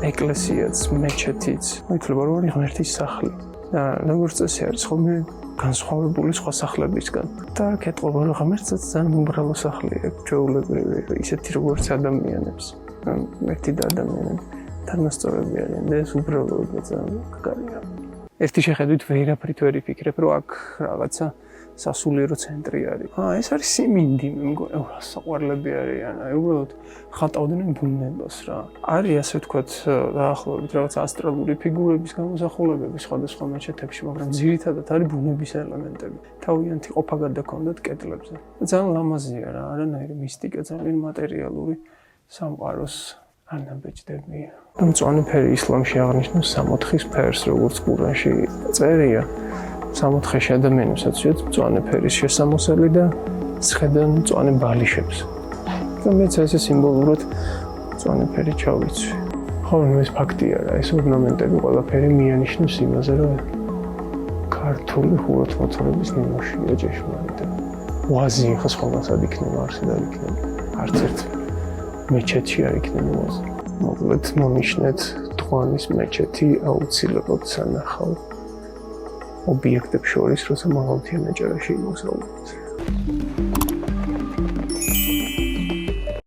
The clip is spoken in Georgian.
ეკლესიაც, მეჩეთიც, ითვლება რომ არის ღმერთის სახლი. და როგორც წესი არის ხოლმე განსხვავებული სხვა სახლებისგან. და აქ ეტყობა რომ ღმერთსაც ძალიან უბრალო სახლი აქვს, ჩვეულებრივი, ისეთი როგორც ადამიანებს. ერთი და ადამიანები თანასწორები არიან და ეს უბრალოება ძალიან კარგია. ერთი შეხედვით ვერაფრით ვერ იფიქრებ, რომ აქ რაღაცა სასულიერო ცენტრი არის. ეს არის სიმინდი, მე მგონი, საყვარლები არიან, უბრალოდ ხატავდნენ ბუნებას რა. არის ასე ვთქვათ, დაახლოებით რაღაც ასტრალური ფიგურების გამოსახულებები სხვადასხვა მეჩეთებში, მაგრამ ძირითადად არის ბუნების ელემენტები. თავიანთი ყოფა გადაქონდათ კედლებზე. ძალიან ლამაზია რა, არანაირი მისტიკა, ძალიან მატერიალური სამყაროს ანაბეჭდებია. მწვანე ფერი ისლამში აღნიშნავს 64 ფერს, როგორც ყურანში წერია. 64 ადამიანებსაც შეც მწვანე ფერის შესამოსელი და ცხედან მწვანე ბალიშებს. და მეც ესე სიმბოლურად მწვანე ფერი ჩავიცვი. ხოლმე ეს ფაქტია რა, ეს ორნამენტები ყველაფერი მიანიშნებს იმაზე, რომ ქართული ხუროთმოძღვრების ნიმუშია ჭეშმარიტად. ვაზი ხა სხვადასხვა იქნება, არსად არ იქნება. არც ერთ მეჩეთში არ იქნება ვაზი. მოკლედ მომიშნეთ თღვანის მეჩეთი აუცილებლად სანახავ ობიექტებს შორის, როცა მაღალმთიან აჭარაში იმოსავლობთ.